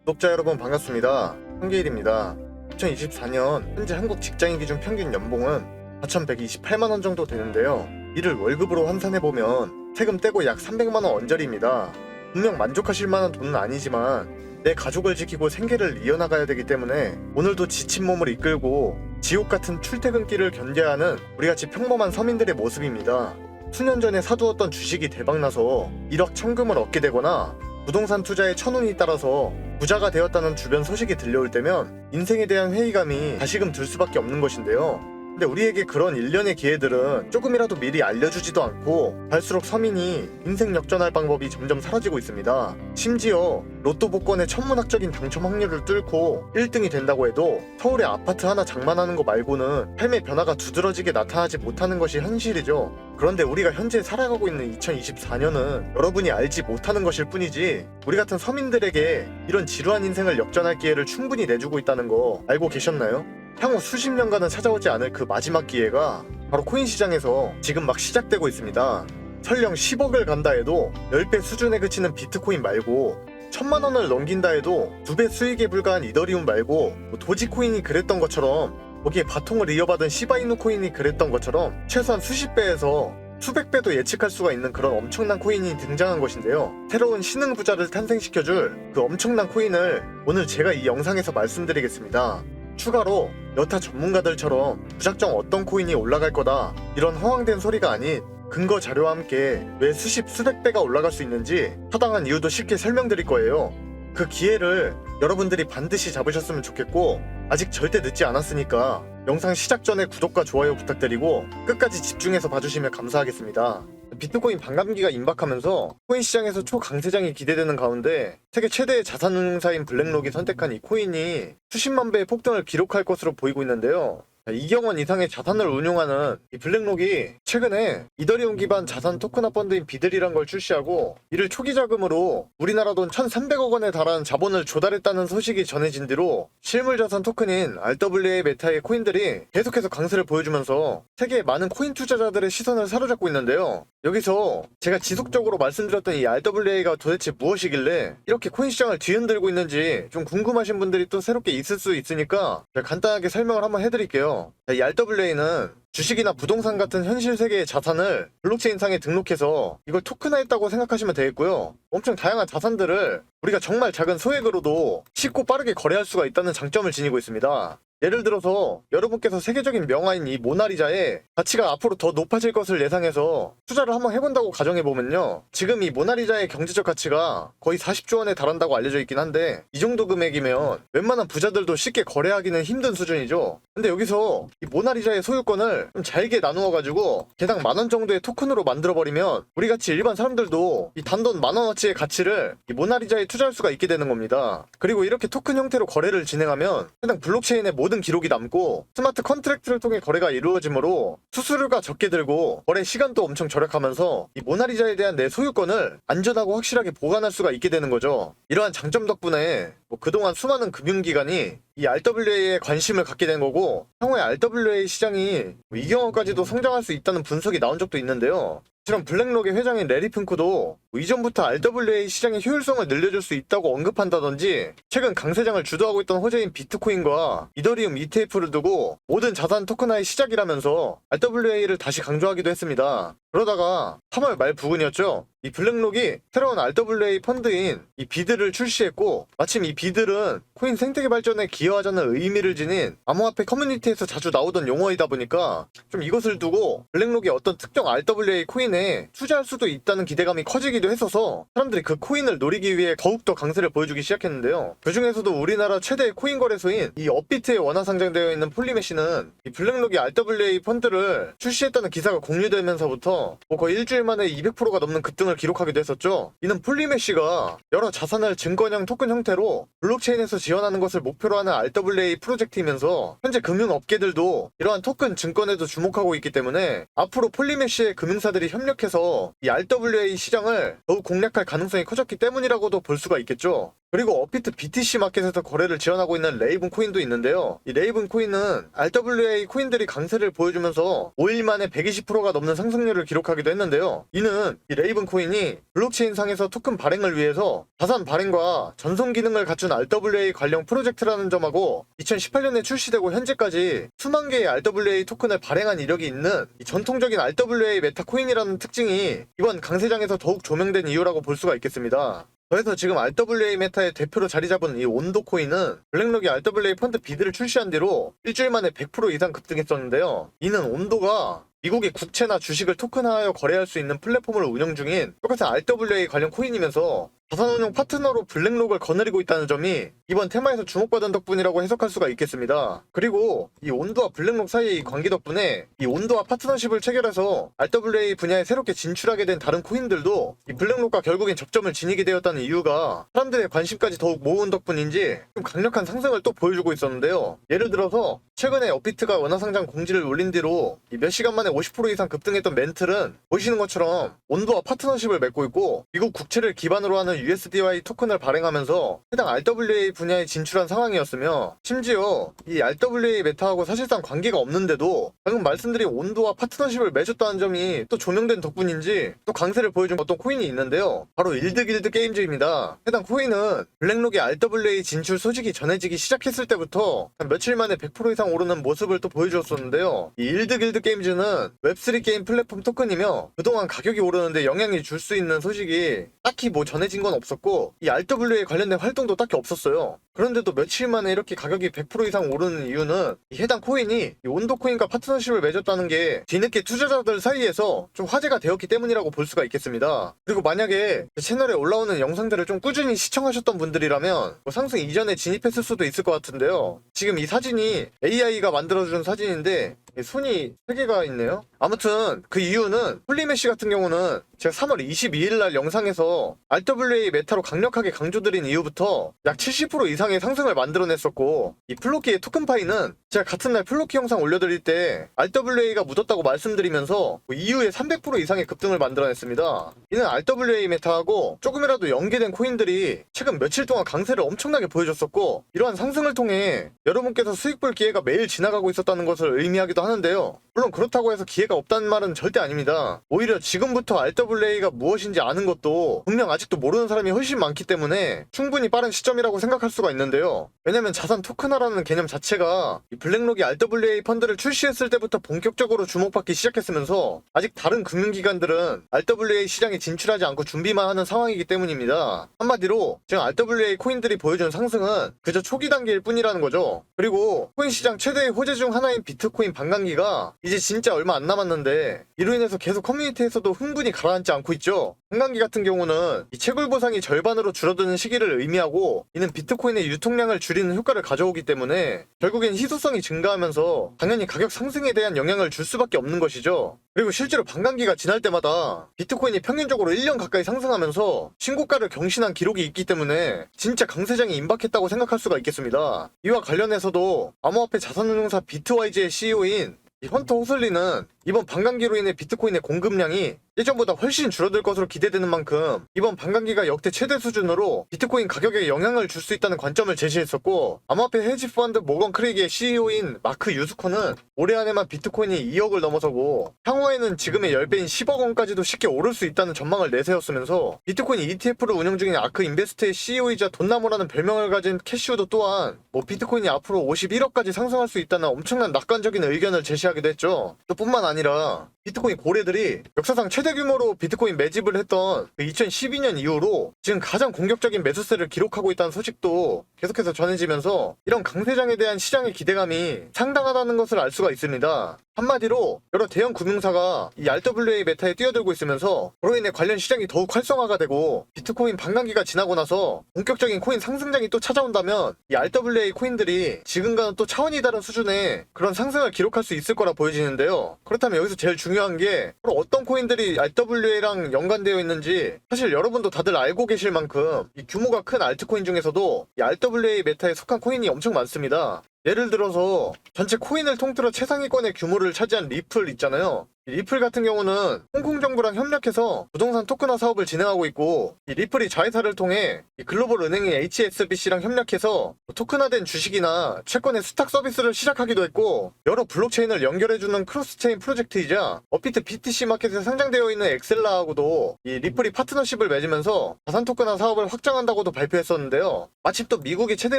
구독자 여러분 반갑습니다. 한계일입니다. 2024년 현재 한국 직장인 기준 평균 연봉은 4,128만원 정도 되는데요. 이를 월급으로 환산해보면 세금 떼고 약 300만원 언저리입니다. 분명 만족하실 만한 돈은 아니지만 내 가족을 지키고 생계를 이어나가야 되기 때문에 오늘도 지친 몸을 이끌고 지옥 같은 출퇴근길을 견뎌야 하는 우리같이 평범한 서민들의 모습입니다. 수년 전에 사두었던 주식이 대박나서 1억 천금을 얻게 되거나 부동산 투자에 천운이 따라서 부자가 되었다는 주변 소식이 들려올 때면 인생에 대한 회의감이 다시금 들 수밖에 없는 것인데요. 근데 우리에게 그런 일련의 기회들은 조금이라도 미리 알려주지도 않고 갈수록 서민이 인생 역전할 방법이 점점 사라지고 있습니다. 심지어 로또 복권의 천문학적인 당첨 확률을 뚫고 1등이 된다고 해도 서울에 아파트 하나 장만하는 거 말고는 삶의 변화가 두드러지게 나타나지 못하는 것이 현실이죠. 그런데 우리가 현재 살아가고 있는 2024년은 여러분이 알지 못하는 것일 뿐이지 우리 같은 서민들에게 이런 지루한 인생을 역전할 기회를 충분히 내주고 있다는 거 알고 계셨나요? 향후 수십 년간은 찾아오지 않을 그 마지막 기회가 바로 코인 시장에서 지금 막 시작되고 있습니다. 설령 10억을 간다 해도 10배 수준에 그치는 비트코인 말고 1000만원을 넘긴다 해도 2배 수익에 불과한 이더리움 말고 도지코인이 그랬던 것처럼 거기에 바통을 이어받은 시바이누 코인이 그랬던 것처럼 최소한 수십 배에서 수백 배도 예측할 수가 있는 그런 엄청난 코인이 등장한 것인데요. 새로운 신흥 부자를 탄생시켜줄 그 엄청난 코인을 오늘 제가 이 영상에서 말씀드리겠습니다. 추가로 여타 전문가들처럼 무작정 어떤 코인이 올라갈 거다 이런 허황된 소리가 아닌 근거 자료와 함께 왜 수십 수백 배가 올라갈 수 있는지 타당한 이유도 쉽게 설명드릴 거예요. 그 기회를 여러분들이 반드시 잡으셨으면 좋겠고 아직 절대 늦지 않았으니까 영상 시작 전에 구독과 좋아요 부탁드리고 끝까지 집중해서 봐주시면 감사하겠습니다. 비트코인 반감기가 임박하면서 코인 시장에서 초강세장이 기대되는 가운데 세계 최대의 자산운용사인 블랙록이 선택한 이 코인이 수십만 배의 폭등을 기록할 것으로 보이고 있는데요. 2억 원 이상의 자산을 운용하는 이 블랙록이 최근에 이더리움 기반 자산 토큰화 펀드인 비들이란 걸 출시하고 이를 초기 자금으로 우리나라 돈 1,300억 원에 달하는 자본을 조달했다는 소식이 전해진 뒤로 실물 자산 토큰인 RWA 메타의 코인들이 계속해서 강세를 보여주면서 세계의 많은 코인 투자자들의 시선을 사로잡고 있는데요. 여기서 제가 지속적으로 말씀드렸던 이 RWA가 도대체 무엇이길래 이렇게 코인 시장을 뒤흔들고 있는지 좀 궁금하신 분들이 또 새롭게 있을 수 있으니까 간단하게 설명을 한번 해드릴게요. 이 RWA는 주식이나 부동산 같은 현실 세계의 자산을 블록체인상에 등록해서 이걸 토큰화했다고 생각하시면 되겠고요. 엄청 다양한 자산들을 우리가 정말 작은 소액으로도 쉽고 빠르게 거래할 수가 있다는 장점을 지니고 있습니다. 예를 들어서 여러분께서 세계적인 명화인 이 모나리자의 가치가 앞으로 더 높아질 것을 예상해서 투자를 한번 해본다고 가정해보면요. 지금 이 모나리자의 경제적 가치가 거의 40조 원에 달한다고 알려져 있긴 한데 이 정도 금액이면 웬만한 부자들도 쉽게 거래하기는 힘든 수준이죠. 근데 여기서 이 모나리자의 소유권을 좀 잘게 나누어가지고 개당 10,000원 정도의 토큰으로 만들어버리면 우리같이 일반 사람들도 이 단돈 10,000원어치의 가치를 이 모나리자에 투자할 수가 있게 되는 겁니다. 그리고 이렇게 토큰 형태로 거래를 진행하면 해당 블록체인의 모든 기록이 남고 스마트 컨트랙트를 통해 거래가 이루어지므로 수수료가 적게 들고 거래 시간도 엄청 절약하면서 이 모나리자에 대한 내 소유권을 안전하고 확실하게 보관할 수가 있게 되는 거죠. 이러한 장점 덕분에 그동안 수많은 금융기관이 이 RWA에 관심을 갖게 된 거고 향후에 RWA 시장이 이경원까지도 성장할 수 있다는 분석이 나온 적도 있는데요. 실은 블랙록의 회장인 레리 핑크도 이전부터 RWA 시장의 효율성을 늘려줄 수 있다고 언급한다든지 최근 강세장을 주도하고 있던 호재인 비트코인과 이더리움 ETF를 두고 모든 자산 토큰화의 시작이라면서 RWA를 다시 강조하기도 했습니다. 그러다가 3월 말 부근이었죠. 이 블랙록이 새로운 RWA 펀드인 이 비들을 출시했고 마침 이 비들은 코인 생태계 발전에 기여하자는 의미를 지닌 암호화폐 커뮤니티에서 자주 나오던 용어이다 보니까 좀 이것을 두고 블랙록이 어떤 특정 RWA 코인에 투자할 수도 있다는 기대감이 커지기도 했어서 사람들이 그 코인을 노리기 위해 더욱더 강세를 보여주기 시작했는데요. 그 중에서도 우리나라 최대의 코인 거래소인 이 업비트에 원화 상장되어 있는 폴리메시는 이 블랙록이 RWA 펀드를 출시했다는 기사가 공유되면서부터 거의 일주일 만에 200%가 넘는 급등을 기록하기도 했었죠. 이는 폴리메시가 여러 자산을 증권형 토큰 형태로 블록체인에서 지원하는 것을 목표로 하는 RWA 프로젝트이면서 현재 금융업계들도 이러한 토큰 증권에도 주목하고 있기 때문에 앞으로 폴리메시의 금융사들이 협력해서 이 RWA 시장을 더욱 공략할 가능성이 커졌기 때문이라고도 볼 수가 있겠죠. 그리고 업비트 BTC 마켓에서 거래를 지원하고 있는 레이븐 코인도 있는데요. 이 레이븐 코인은 RWA 코인들이 강세를 보여주면서 5일 만에 120%가 넘는 상승률을 기록하기도 했는데요. 이는 이 레이븐 코인이 블록체인상에서 토큰 발행을 위해서 자산 발행과 전송 기능을 갖춘 RWA 관련 프로젝트라는 점하고 2018년에 출시되고 현재까지 수만 개의 RWA 토큰을 발행한 이력이 있는 이 전통적인 RWA 메타 코인이라는 특징이 이번 강세장에서 더욱 조명된 이유라고 볼 수가 있겠습니다. 그래서 지금 RWA 메타의 대표로 자리 잡은 이 온도 코인은 블랙록이 RWA 펀드 비드를 출시한 뒤로 일주일 만에 100% 이상 급등했었는데요. 이는 온도가 미국의 국채나 주식을 토큰화하여 거래할 수 있는 플랫폼을 운영 중인 똑같은 RWA 관련 코인이면서 자산운용 파트너로 블랙록을 거느리고 있다는 점이 이번 테마에서 주목받은 덕분이라고 해석할 수가 있겠습니다. 그리고 이 온도와 블랙록 사이의 이 관계 덕분에 이 온도와 파트너십을 체결해서 RWA 분야에 새롭게 진출하게 된 다른 코인들도 이 블랙록과 결국엔 접점을 지니게 되었다는 이유가 사람들의 관심까지 더욱 모은 덕분인지 좀 강력한 상승을 또 보여주고 있었는데요. 예를 들어서 최근에 업비트가 원화상장 공지를 올린 뒤로 이 몇 시간 만에 50% 이상 급등했던 멘틀은 보이시는 것처럼 온도와 파트너십을 맺고 있고 미국 국채를 기반으로 하는 USDY 토큰을 발행하면서 해당 RWA 분야에 진출한 상황이었으며 심지어 이 RWA 메타하고 사실상 관계가 없는데도 방금 말씀드린 온도와 파트너십을 맺었다는 점이 또 조명된 덕분인지 또 강세를 보여준 어떤 코인이 있는데요. 바로 일드길드 게임즈입니다. 해당 코인은 블랙록의 RWA 진출 소식이 전해지기 시작했을 때부터 한 며칠 만에 100% 이상 오르는 모습을 또 보여주었었는데요. 이 일드길드 게임즈는 웹3 게임 플랫폼 토큰이며 그동안 가격이 오르는데 영향을 줄 수 있는 소식이 딱히 뭐 전해진 건 없었고 이 RWA 관련된 활동도 딱히 없었어요. 그런데도 며칠 만에 이렇게 가격이 100% 이상 오르는 이유는 이 해당 코인이 이 온도 코인과 파트너십을 맺었다는 게 뒤늦게 투자자들 사이에서 좀 화제가 되었기 때문이라고 볼 수가 있겠습니다. 그리고 만약에 채널에 올라오는 영상들을 좀 꾸준히 시청하셨던 분들이라면 뭐 상승 이전에 진입했을 수도 있을 것 같은데요. 지금 이 사진이 AI가 만들어준 사진인데 손이 3개가 있네요. 아무튼 그 이유는 홀리메시 같은 경우는 제가 3월 22일 날 영상에서 RWA 메타로 강력하게 강조드린 이후부터 약 70% 이상의 상승을 만들어냈었고 이 플로키의 토큰파이는 제가 같은 날 플로키 영상 올려드릴 때 RWA가 묻었다고 말씀드리면서 이후에 300% 이상의 급등을 만들어냈습니다. 이는 RWA 메타하고 조금이라도 연계된 코인들이 최근 며칠 동안 강세를 엄청나게 보여줬었고 이러한 상승을 통해 여러분께서 수익 볼 기회가 매일 지나가고 있었다는 것을 의미하기도 하는데요. 물론 그렇다고 해서 기회가 없다는 말은 절대 아닙니다. 오히려 지금부터 RWA가 무엇인지 아는 것도 분명 아직도 모르는 사람이 훨씬 많기 때문에 충분히 빠른 시점이라고 생각할 수가 있는데요. 왜냐면 자산 토큰화라는 개념 자체가 이 블랙록이 RWA 펀드를 출시했을 때부터 본격적으로 주목받기 시작했으면서 아직 다른 금융기관들은 RWA 시장에 진출하지 않고 준비만 하는 상황이기 때문입니다. 한마디로 지금 RWA 코인들이 보여준 상승은 그저 초기 단계일 뿐이라는 거죠. 그리고 코인 시장 최대의 호재 중 하나인 비트코인 반감기가 이제 진짜 얼마 안 남았는데 이로 인해서 계속 커뮤니티에서도 흥분이 가라앉지 않고 있죠. 반감기 같은 경우는 이 채굴 보상이 절반으로 줄어드는 시기를 의미하고 이는 비트코인의 유통량을 줄이는 효과를 가져오기 때문에 결국엔 희소성이 증가하면서 당연히 가격 상승에 대한 영향을 줄 수밖에 없는 것이죠. 그리고 실제로 반감기가 지날 때마다 비트코인이 평균적으로 1년 가까이 상승하면서 신고가를 경신한 기록이 있기 때문에 진짜 강세장이 임박했다고 생각할 수가 있겠습니다. 이와 관련해서도 암호화폐 자산운용사 비트와이즈의 CEO인 헌터 호슬리는 이번 반감기로 인해 비트코인의 공급량이 예전보다 훨씬 줄어들 것으로 기대되는 만큼 이번 반감기가 역대 최대 수준으로 비트코인 가격에 영향을 줄 수 있다는 관점을 제시했었고 암호화폐 헤지 펀드 모건 크레이그의 CEO인 마크 유스코는 올해 안에만 비트코인이 2억을 넘어서고 향후에는 지금의 10배인 10억 원까지도 쉽게 오를 수 있다는 전망을 내세웠으면서 비트코인 ETF를 운영 중인 아크 인베스트의 CEO이자 돈나무라는 별명을 가진 캐시우도 또한 비트코인이 앞으로 51억까지 상승할 수 있다는 엄청난 낙관적인 의견을 제시하기도 했죠. 또 뿐만 아니라 비트코인 고래들이 역사상 최대 규모로 비트코인 매집을 했던 2012년 이후로 지금 가장 공격적인 매수세를 기록하고 있다는 소식도 계속해서 전해지면서 이런 강세장에 대한 시장의 기대감이 상당하다는 것을 알 수가 있습니다. 한마디로 여러 대형 금융사가 이 RWA 메타에 뛰어들고 있으면서 그로 인해 관련 시장이 더욱 활성화가 되고 비트코인 반감기가 지나고 나서 본격적인 코인 상승장이 또 찾아온다면 이 RWA 코인들이 지금과는 또 차원이 다른 수준의 그런 상승을 기록할 수 있을 거라 보여지는데요. 그렇다면 여기서 제일 중요한 게 바로 어떤 코인들이 RWA랑 연관되어 있는지 사실 여러분도 다들 알고 계실 만큼 이 규모가 큰 알트코인 중에서도 이 RWA 메타에 속한 코인이 엄청 많습니다. 예를 들어서 전체 코인을 통틀어 최상위권의 규모를 차지한 리플 있잖아요. 이 리플 같은 경우는 홍콩 정부랑 협력해서 부동산 토큰화 사업을 진행하고 있고, 이 리플이 자회사를 통해 이 글로벌 은행인 HSBC랑 협력해서 토큰화된 주식이나 채권의 수탁 서비스를 시작하기도 했고, 여러 블록체인을 연결해주는 크로스체인 프로젝트이자 업비트 BTC 마켓에 상장되어 있는 엑셀라하고도 이 리플이 파트너십을 맺으면서 자산 토큰화 사업을 확장한다고도 발표했었는데요. 마침 또 미국의 최대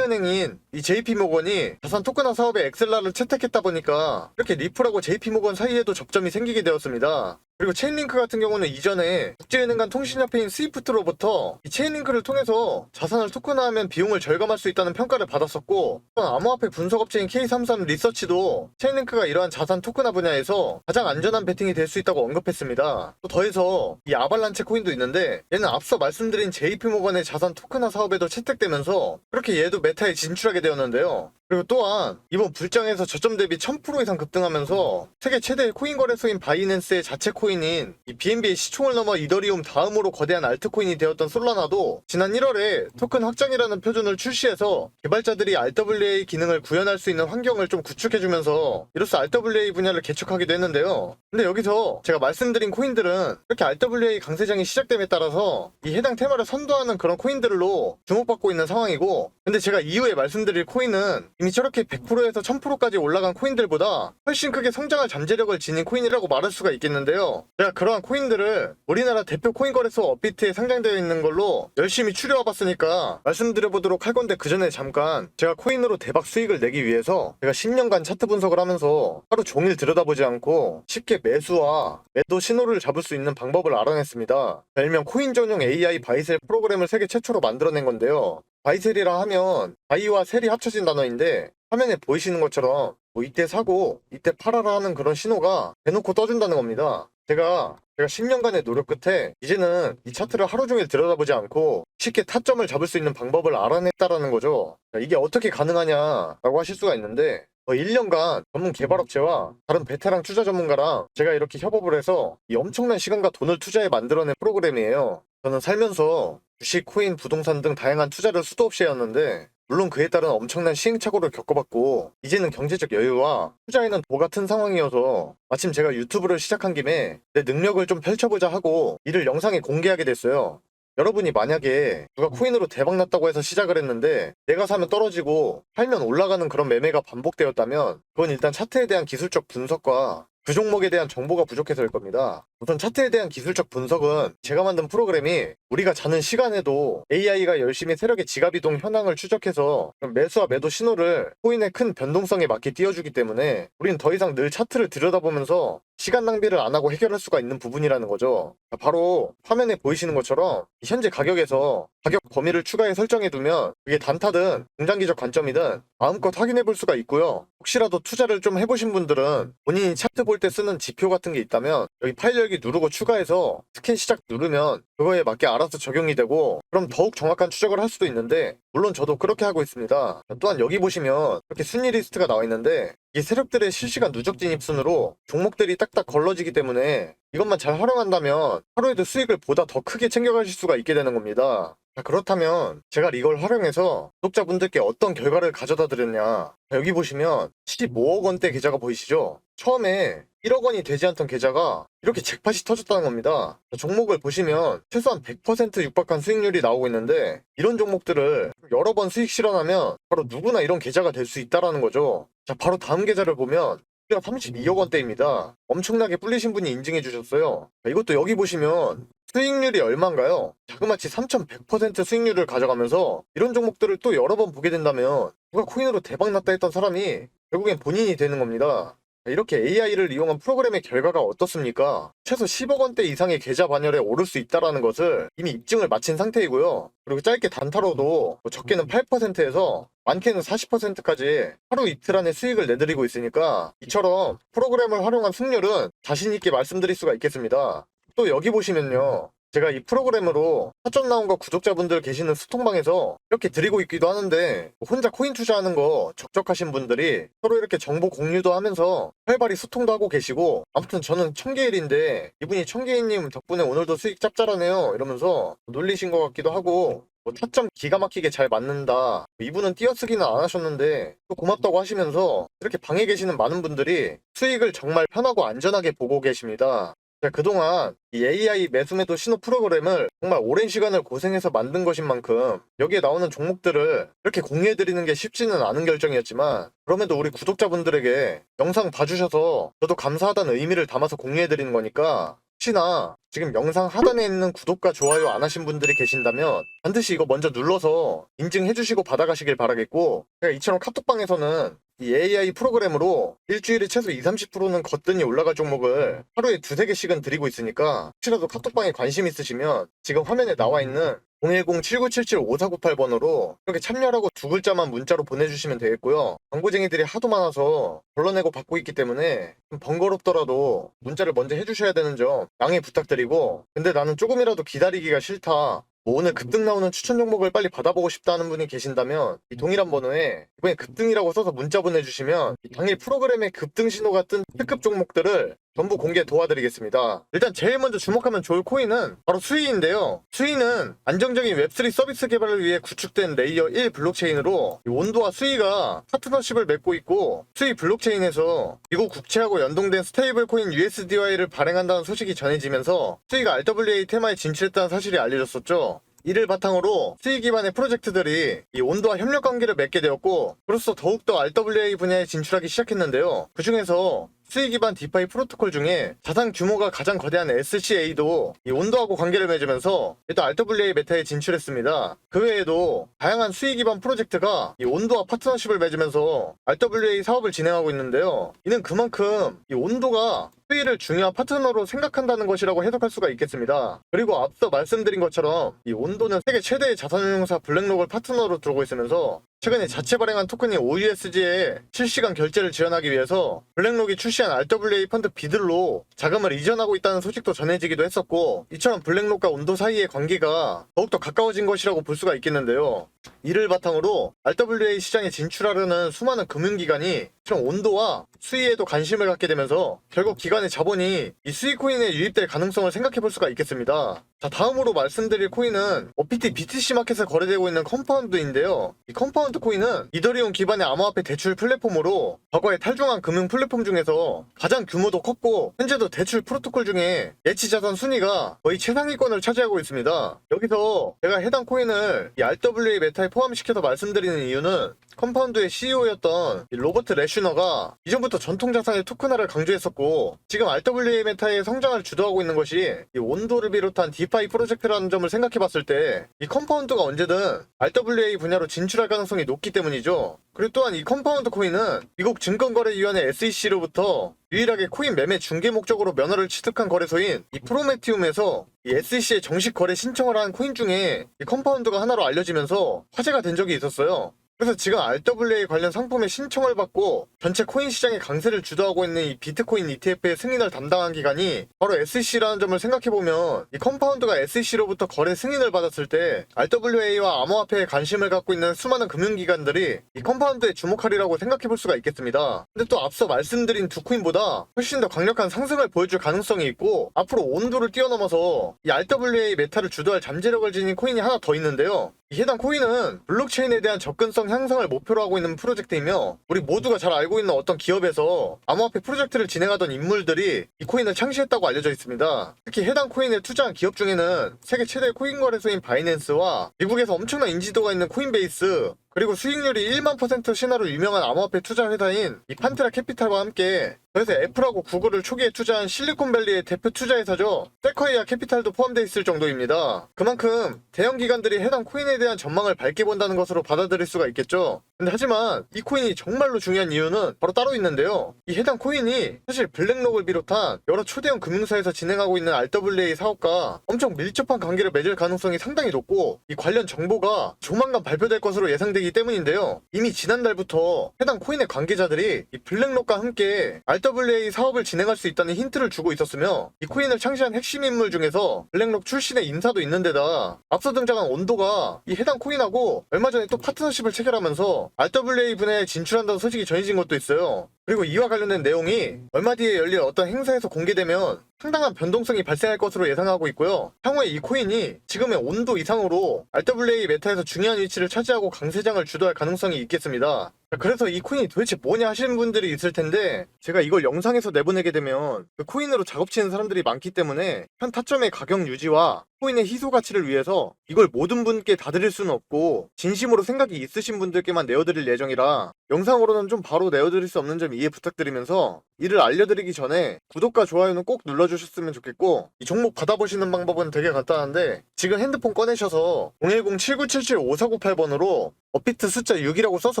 은행인 이 JP모건이 자산 토큰화 사업에 엑셀라를 채택했다 보니까 이렇게 리플하고 JP모건 사이에도 접점이 생기게 되었습니다. 그리고 체인링크 같은 경우는 이전에 국제은행 간 통신협회인 스위프트로부터 이 체인링크를 통해서 자산을 토큰화하면 비용을 절감할 수 있다는 평가를 받았었고, 또한 암호화폐 분석업체인 K33 리서치도 체인링크가 이러한 자산 토큰화 분야에서 가장 안전한 베팅이 될 수 있다고 언급했습니다. 또 더해서 이 아발란체 코인도 있는데, 얘는 앞서 말씀드린 JP모건의 자산 토큰화 사업에도 채택되면서 그렇게 얘도 메타에 진출하게 되었는데요. 그리고 또한 이번 불장에서 저점 대비 1000% 이상 급등하면서 세계 최대의 코인 거래소인 바이낸스의 자체 코인인 이 BNB의 시총을 넘어 이더리움 다음으로 거대한 알트코인이 되었던 솔라나도 지난 1월에 토큰 확장이라는 표준을 출시해서 개발자들이 RWA 기능을 구현할 수 있는 환경을 좀 구축해주면서 이로써 RWA 분야를 개척하기도 했는데요. 근데 여기서 제가 말씀드린 코인들은 이렇게 RWA 강세장이 시작됨에 따라서 이 해당 테마를 선도하는 그런 코인들로 주목받고 있는 상황이고, 근데 제가 이후에 말씀드릴 코인은 이미 저렇게 100%에서 1000%까지 올라간 코인들보다 훨씬 크게 성장할 잠재력을 지닌 코인이라고 말할 수가 있겠는데요. 제가 그러한 코인들을 우리나라 대표 코인 거래소 업비트에 상장되어 있는 걸로 열심히 추려와봤으니까 말씀드려보도록 할 건데, 그 전에 잠깐 제가 코인으로 대박 수익을 내기 위해서 제가 10년간 차트 분석을 하면서 하루 종일 들여다보지 않고 쉽게 매수와 매도 신호를 잡을 수 있는 방법을 알아냈습니다. 일명 코인 전용 AI 바이셀 프로그램을 세계 최초로 만들어낸 건데요. 바이셀이라 하면 바이와 셀이 합쳐진 단어인데, 화면에 보이시는 것처럼 뭐 이때 사고 이때 팔아라 하는 그런 신호가 대놓고 떠준다는 겁니다. 제가 10년간의 노력 끝에 이제는 이 차트를 하루 종일 들여다보지 않고 쉽게 타점을 잡을 수 있는 방법을 알아냈다라는 거죠. 이게 어떻게 가능하냐라고 하실 수가 있는데, 1년간 전문 개발업체와 다른 베테랑 투자 전문가랑 제가 이렇게 협업을 해서 이 엄청난 시간과 돈을 투자해 만들어낸 프로그램이에요. 저는 살면서 주식, 코인, 부동산 등 다양한 투자를 수도 없이 해왔는데, 물론 그에 따른 엄청난 시행착오를 겪어봤고 이제는 경제적 여유와 투자에는 도 같은 상황이어서 마침 제가 유튜브를 시작한 김에 내 능력을 좀 펼쳐보자 하고 이를 영상에 공개하게 됐어요. 여러분이 만약에 누가 코인으로 대박났다고 해서 시작을 했는데 내가 사면 떨어지고 팔면 올라가는 그런 매매가 반복되었다면, 그건 일단 차트에 대한 기술적 분석과 그 종목에 대한 정보가 부족해서일 겁니다. 우선 차트에 대한 기술적 분석은 제가 만든 프로그램이 우리가 자는 시간에도 AI가 열심히 세력의 지갑이동 현황을 추적해서 매수와 매도 신호를 코인의 큰 변동성에 맞게 띄워주기 때문에 우리는 더 이상 늘 차트를 들여다보면서 시간 낭비를 안 하고 해결할 수가 있는 부분이라는 거죠. 바로 화면에 보이시는 것처럼 현재 가격에서 가격 범위를 추가해 설정해두면 그게 단타든 중장기적 관점이든 마음껏 확인해 볼 수가 있고요. 혹시라도 투자를 좀 해보신 분들은 본인이 차트 볼 때 쓰는 지표 같은 게 있다면 여기 파일 열기 누르고 추가해서 스캔 시작 누르면 그거에 맞게 알아서 적용이 되고, 그럼 더욱 정확한 추적을 할 수도 있는데, 물론 저도 그렇게 하고 있습니다. 또한 여기 보시면 이렇게 순위 리스트가 나와 있는데, 이 세력들의 실시간 누적 진입 순으로 종목들이 딱딱 걸러지기 때문에 이것만 잘 활용한다면 하루에도 수익을 보다 더 크게 챙겨가실 수가 있게 되는 겁니다. 자, 그렇다면 제가 이걸 활용해서 구독자분들께 어떤 결과를 가져다 드렸냐. 여기 보시면 15억 원대 계좌가 보이시죠? 처음에 1억 원이 되지 않던 계좌가 이렇게 잭팟이 터졌다는 겁니다. 종목을 보시면 최소한 100% 육박한 수익률이 나오고 있는데, 이런 종목들을 여러 번 수익 실현하면 바로 누구나 이런 계좌가 될 수 있다라는 거죠. 자, 바로 다음 계좌를 보면 32억 원대입니다. 엄청나게 불리신 분이 인증해 주셨어요. 자, 이것도 여기 보시면 수익률이 얼마인가요? 자그마치 3100% 수익률을 가져가면서 이런 종목들을 또 여러 번 보게 된다면 누가 코인으로 대박났다 했던 사람이 결국엔 본인이 되는 겁니다. 이렇게 AI를 이용한 프로그램의 결과가 어떻습니까? 최소 10억 원대 이상의 계좌 반열에 오를 수 있다는 것을 이미 입증을 마친 상태이고요. 그리고 짧게 단타로도 적게는 8%에서 많게는 40%까지 하루 이틀 안에 수익을 내드리고 있으니까 이처럼 프로그램을 활용한 승률은 자신있게 말씀드릴 수가 있겠습니다. 또 여기 보시면요, 제가 이 프로그램으로 사전 나온 거 구독자분들 계시는 소통방에서 이렇게 드리고 있기도 하는데 혼자 코인 투자하는 거 적적하신 분들이 서로 이렇게 정보 공유도 하면서 활발히 소통도 하고 계시고 아무튼 저는 청계일인데 이분이 청계일님 덕분에 오늘도 수익 짭짤하네요 이러면서 놀리신 것 같기도 하고 타점 기가 막히게 잘 맞는다. 이분은 띄어쓰기는 안 하셨는데 또 고맙다고 하시면서 이렇게 방에 계시는 많은 분들이 수익을 정말 편하고 안전하게 보고 계십니다. 제가 그동안 이 AI 매수매도 신호 프로그램을 정말 오랜 시간을 고생해서 만든 것인 만큼 여기에 나오는 종목들을 이렇게 공유해드리는 게 쉽지는 않은 결정이었지만 그럼에도 우리 구독자분들에게 영상 봐주셔서 저도 감사하다는 의미를 담아서 공유해드리는 거니까 혹시나 지금 영상 하단에 있는 구독과 좋아요 안 하신 분들이 계신다면 반드시 이거 먼저 눌러서 인증해주시고 받아가시길 바라겠고 제가 이처럼 카톡방에서는 이 AI 프로그램으로 일주일에 최소 20-30%는 거뜬히 올라갈 종목을 하루에 2-3개씩은 드리고 있으니까 혹시라도 카톡방에 관심 있으시면 지금 화면에 나와 있는 010-7977-5498번으로 이렇게 참여라고 두 글자만 문자로 보내주시면 되겠고요. 광고쟁이들이 하도 많아서 걸러내고 받고 있기 때문에 좀 번거롭더라도 문자를 먼저 해주셔야 되는 점 양해 부탁드리고 근데 나는 조금이라도 기다리기가 싫다. 오늘 급등 나오는 추천 종목을 빨리 받아보고 싶다는 분이 계신다면 이 동일한 번호에 이번에 급등이라고 써서 문자 보내주시면 당일 프로그램에 급등 신호가 뜬 특급 종목들을 전부 공개 도와드리겠습니다. 일단 제일 먼저 주목하면 좋을 코인은 바로 수이인데요. 수이는 안정적인 웹3 서비스 개발을 위해 구축된 레이어 1 블록체인으로 온도와 수이가 파트너십을 맺고 있고 수이 블록체인에서 미국 국채하고 연동된 스테이블 코인 USDY를 발행한다는 소식이 전해지면서 수이가 RWA 테마에 진출했다는 사실이 알려졌었죠. 이를 바탕으로 수익 기반의 프로젝트들이 이 온도와 협력 관계를 맺게 되었고 그로써 더욱더 RWA 분야에 진출하기 시작했는데요. 그 중에서 수익 기반 디파이 프로토콜 중에 자산 규모가 가장 거대한 SCA도 이 온도하고 관계를 맺으면서 또 RWA 메타에 진출했습니다. 그 외에도 다양한 수익 기반 프로젝트가 이 온도와 파트너십을 맺으면서 RWA 사업을 진행하고 있는데요. 이는 그만큼 이 온도가 수익을 중요한 파트너로 생각한다는 것이라고 해석할 수가 있겠습니다. 그리고 앞서 말씀드린 것처럼 이 온도는 세계 최대의 자산운용사 블랙록을 파트너로 두고 있으면서 최근에 자체 발행한 토큰인 OUSG에 실시간 결제를 지원하기 위해서 블랙록이 출시한 RWA 펀드 비들로 자금을 이전하고 있다는 소식도 전해지기도 했었고 이처럼 블랙록과 온도 사이의 관계가 더욱더 가까워진 것이라고 볼 수가 있겠는데요. 이를 바탕으로 RWA 시장에 진출하려는 수많은 금융기관이 이런 온도와 수위에도 관심을 갖게 되면서 결국 기관의 자본이 이 수익 코인에 유입될 가능성을 생각해 볼 수가 있겠습니다. 자, 다음으로 말씀드릴 코인은 OPT BTC 마켓에 거래되고 있는 컴파운드인데요. 이 컴파운드 코인은 이더리움 기반의 암호화폐 대출 플랫폼으로 과거에 탈중한 금융 플랫폼 중에서 가장 규모도 컸고 현재도 대출 프로토콜 중에 예치 자산 순위가 거의 최상위권을 차지하고 있습니다. 여기서 제가 해당 코인을 이 RWA 메타에 포함시켜서 말씀드리는 이유는 컴파운드의 CEO였던 로버트 레슈너가 이전부터 전통 자산의 토큰화를 강조했었고 지금 RWA 메타의 성장을 주도하고 있는 것이 이 온도를 비롯한 디파이 프로젝트라는 점을 생각해봤을 때 이 컴파운드가 언제든 RWA 분야로 진출할 가능성이 높기 때문이죠. 그리고 또한 이 컴파운드 코인은 미국 증권거래위원회 SEC로부터 유일하게 코인 매매 중개 목적으로 면허를 취득한 거래소인 이 프로메티움에서 이 SEC에 정식 거래 신청을 한 코인 중에 이 컴파운드가 하나로 알려지면서 화제가 된 적이 있었어요. 그래서 지금 RWA 관련 상품의 신청을 받고 전체 코인 시장의 강세를 주도하고 있는 이 비트코인 ETF의 승인을 담당한 기관이 바로 SEC라는 점을 생각해보면 이 컴파운드가 SEC로부터 거래 승인을 받았을 때 RWA와 암호화폐에 관심을 갖고 있는 수많은 금융기관들이 이 컴파운드에 주목하리라고 생각해볼 수가 있겠습니다. 근데 또 앞서 말씀드린 두 코인보다 훨씬 더 강력한 상승을 보여줄 가능성이 있고 앞으로 온도를 뛰어넘어서 이 RWA 메타를 주도할 잠재력을 지닌 코인이 하나 더 있는데요. 이 해당 코인은 블록체인에 대한 접근성 향상을 목표로 하고 있는 프로젝트이며 우리 모두가 잘 알고 있는 어떤 기업에서 암호화폐 프로젝트를 진행하던 인물들이 이 코인을 창시했다고 알려져 있습니다. 특히 해당 코인에 투자한 기업 중에는 세계 최대 코인 거래소인 바이낸스와 미국에서 엄청난 인지도가 있는 코인베이스 그리고 수익률이 1만% 신화로 유명한 암호화폐 투자 회사인 이 판테라 캐피탈과 함께 그래서 애플하고 구글을 초기에 투자한 실리콘밸리의 대표 투자회사죠. 세쿼이아 캐피탈도 포함되어 있을 정도입니다. 그만큼 대형 기관들이 해당 코인에 대한 전망을 밝게 본다는 것으로 받아들일 수가 있겠죠. 근데 하지만 이 코인이 정말로 중요한 이유는 바로 따로 있는데요. 이 해당 코인이 사실 블랙록을 비롯한 여러 초대형 금융사에서 진행하고 있는 RWA 사업과 엄청 밀접한 관계를 맺을 가능성이 상당히 높고, 이 관련 정보가 조만간 발표될 것으로 예상되기 때문인데요. 이미 지난달부터 해당 코인의 관계자들이 이 블랙록과 함께 RWA 사업을 진행할 수 있다는 힌트를 주고 있었으며, 이 코인을 창시한 핵심 인물 중에서 블랙록 출신의 인사도 있는데다 앞서 등장한 온도가 이 해당 코인하고 얼마 전에 또 파트너십을 체결하면서 RWA 분야에 진출한다는 소식이 전해진 것도 있어요. 그리고 이와 관련된 내용이 얼마 뒤에 열릴 어떤 행사에서 공개되면 상당한 변동성이 발생할 것으로 예상하고 있고요. 향후에 이 코인이 지금의 온도 이상으로 RWA 메타에서 중요한 위치를 차지하고 강세장을 주도할 가능성이 있겠습니다. 그래서 이 코인이 도대체 뭐냐 하시는 분들이 있을 텐데, 제가 이걸 영상에서 내보내게 되면 그 코인으로 작업치는 사람들이 많기 때문에 현 타점의 가격 유지와 코인의 희소 가치를 위해서 이걸 모든 분께 다 드릴 수는 없고 진심으로 생각이 있으신 분들께만 내어드릴 예정이라 영상으로는 좀 바로 내어드릴 수 없는 점 이해 부탁드리면서, 이를 알려드리기 전에 구독과 좋아요는 꼭 눌러주셨으면 좋겠고, 이 종목 받아보시는 방법은 되게 간단한데 지금 핸드폰 꺼내셔서 010-7977-5498번으로 업비트 숫자 6이라고 써서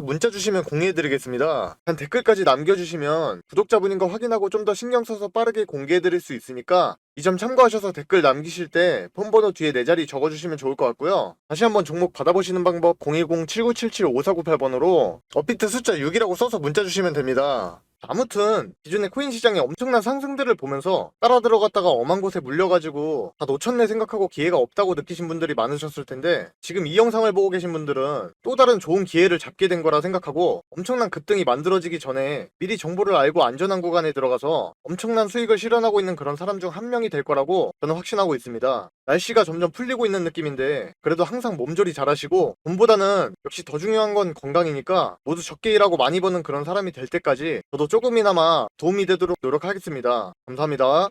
문자 주시면 공유해드리겠습니다. 단 댓글까지 남겨주시면 구독자분인 거 확인하고 좀 더 신경 써서 빠르게 공개해드릴 수 있으니까 이 점 참고하셔서 댓글 남기실 때 폰번호 뒤에 내 자리 적어주시면 좋을 것 같고요. 다시 한번 종목 받아보시는 방법 010-7977-5498번으로 업비트 숫자 6이라고 써서 문자 주시면 됩니다. 아무튼 기존의 코인 시장의 엄청난 상승들을 보면서 따라 들어갔다가 엄한 곳에 물려가지고 다 놓쳤네 생각하고 기회가 없다고 느끼신 분들이 많으셨을 텐데, 지금 이 영상을 보고 계신 분들은 또 다른 좋은 기회를 잡게 된 거라 생각하고 엄청난 급등이 만들어지기 전에 미리 정보를 알고 안전한 구간에 들어가서 엄청난 수익을 실현하고 있는 그런 사람 중 한 명이 될 거라고 저는 확신하고 있습니다. 날씨가 점점 풀리고 있는 느낌인데 그래도 항상 몸조리 잘하시고, 돈보다는 역시 더 중요한 건 건강이니까 모두 적게 일하고 많이 버는 그런 사람이 될 때까지 저도 조금이나마 도움이 되도록 노력하겠습니다. 감사합니다.